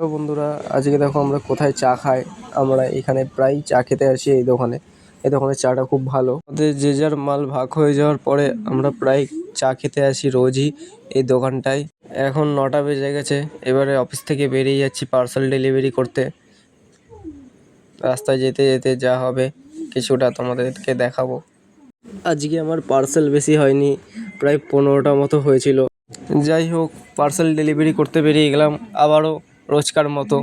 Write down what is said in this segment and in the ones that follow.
তো বন্ধুরা, আজকে দেখো আমরা কোথায় চা খাই। আমরা এখানে প্রায় চা খেতে আসি এই দোকানে। এই দোকানের চাটা খুব ভালো। আমাদের যে যার মাল ভাগ হয়ে যাওয়ার পরে আমরা প্রায় চা খেতে আসি রোজই এই দোকানটায়। এখন 9টা বেজে গেছে, এবারে অফিস থেকে বেরিয়ে যাচ্ছি পার্সেল ডেলিভারি করতে। রাস্তায় যেতে যেতে যা হবে কিছুটা তোমাদেরকে দেখাবো। আজকে আমার পার্সেল বেশি হয়নি, প্রায় 15টা মতো হয়েছিল। যাই হোক, পার্সেল ডেলিভারি করতে বেরিয়ে গেলাম আবারও রোজকার মতো।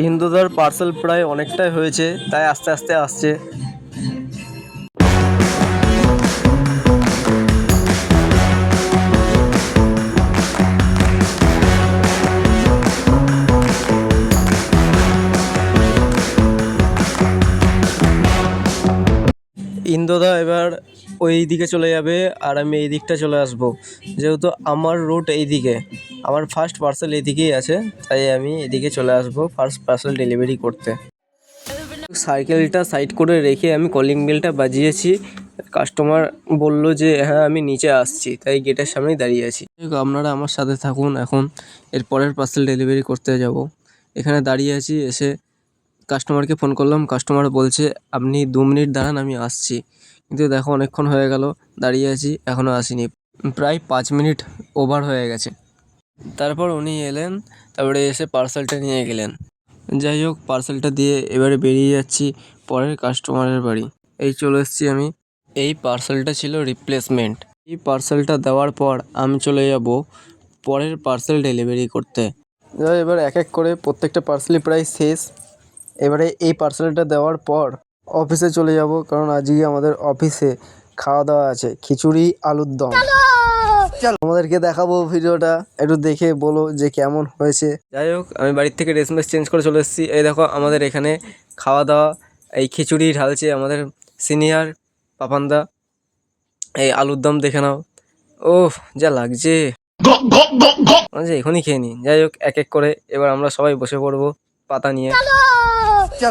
হিন্দুদার পার্সেল প্রায় অনেকটাই হয়েছে, তাই আস্তে আস্তে আসছে। ইন্দোদা এবার ওই দিকে চলে যাবে আর আমি এই দিকটা চলে আসব। যেহেতু আমার রুট এই দিকে, আমার ফার্স্ট পার্সেল এই দিকেই আছে, তাই আমি এদিকে চলে আসব ফার্স্ট পার্সেল ডেলিভারি করতে। সাইকেলটা সাইড করে রেখে আমি কলিং বেলটা বাজিয়েছি। কাস্টমার বলল যে হ্যাঁ আমি নিচে আসছি, তাই গেটের সামনেই দাঁড়িয়ে আছি। আপনারা আমার সাথে থাকুন, এখন এর পরের পার্সেল ডেলিভারি করতে যাব। এখানে দাঁড়িয়ে আছি, এসে কাস্টমারকে ফোন করলাম। কাস্টমার বলছে আপনি 2 মিনিট দাঁড়ান, আমি আসছি। কিন্তু দেখো অনেকক্ষণ হয়ে গেল দাঁড়িয়ে আছি, এখনও আসেনি। প্রায় 5 মিনিট ওভার হয়ে গেছে। তারপর উনি এলেন, তারপরে এসে পার্সেলটা নিয়ে গেলেন। যাই হোক, পার্সেলটা দিয়ে এবারে বেরিয়ে যাচ্ছি পরের কাস্টমারের বাড়ি। এই চলে এসেছি আমি। এই পার্সেলটা ছিল রিপ্লেসমেন্ট। এই পার্সেলটা দেওয়ার পর আমি চলে যাব পরের পার্সেল ডেলিভারি করতে। এবার এক এক করে প্রত্যেকটা পার্সেলই প্রায় শেষ। এবারে এই পার্সেলটা দেওয়ার পর অফিসে চলে যাব, কারণ আজকে আমাদের অফিসে খাওয়া দাওয়া আছে, খিচুড়ি আলুর দম। আমাদেরকে দেখাবো ভিডিওটা, একটু দেখে বলো যে কেমন হয়েছে। যাই হোক, আমি বাড়ির থেকে ড্রেস মেস চেঞ্জ করে চলে এসেছি। এই দেখো আমাদের এখানে খাওয়া দাওয়া, এই খিচুড়ি ঢালছে আমাদের সিনিয়র পাপানদা। এই আলুর দম দেখে নাও, ওহ যা লাগছে, এখনই খেয়ে নিই। যাই হোক, এক এক করে এবার আমরা সবাই বসে পড়বো পাতা নিয়ে।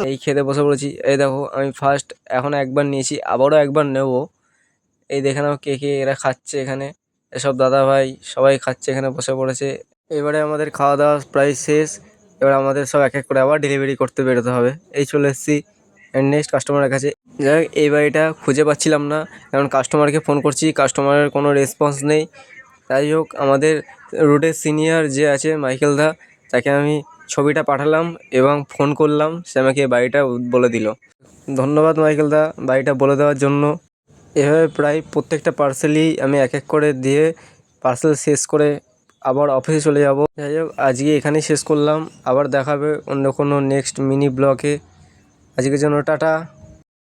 এই খেতে বসে পড়েছি। এই দেখো আমি ফার্স্ট এখন একবার নিয়েছি, আবারও একবার নেব। এই দেখে নাও কে কে এরা খাচ্ছে এখানে, এসব দাদা ভাই সবাই খাচ্ছে, এখানে বসে পড়েছে। এবারে আমাদের খাওয়া দাওয়া প্রায় শেষ। এবার আমাদের সব এক এক করে আবার ডেলিভারি করতে বেরোতে হবে। এই চলে এসেছি নেক্সট কাস্টমারের কাছে। যাই হোক, এই বাড়িটা খুঁজে পাচ্ছিলাম না, কারণ কাস্টমারকে ফোন করছি, কাস্টমারের কোনো রেসপন্স নেই। যাই হোক, আমাদের রোডের সিনিয়র যে আছে মাইকেল দা, তাকে আমি ছবিটা পাঠালাম এবং ফোন করলাম, সে আমাকে বাড়িটা বলে দিল। ধন্যবাদ মাইকেল দা বাড়িটা বলে দেওয়ার জন্য। এভাবে প্রায় প্রত্যেকটা পার্সেলই আমি এক এক করে দিয়ে পার্সেল শেষ করে আবার অফিসে চলে যাব। যাই হোক, আজকে এখানেই শেষ করলাম, আবার দেখাবে অন্য কোনো নেক্সট মিনি ব্লগে। আজকের জন্য টাটা।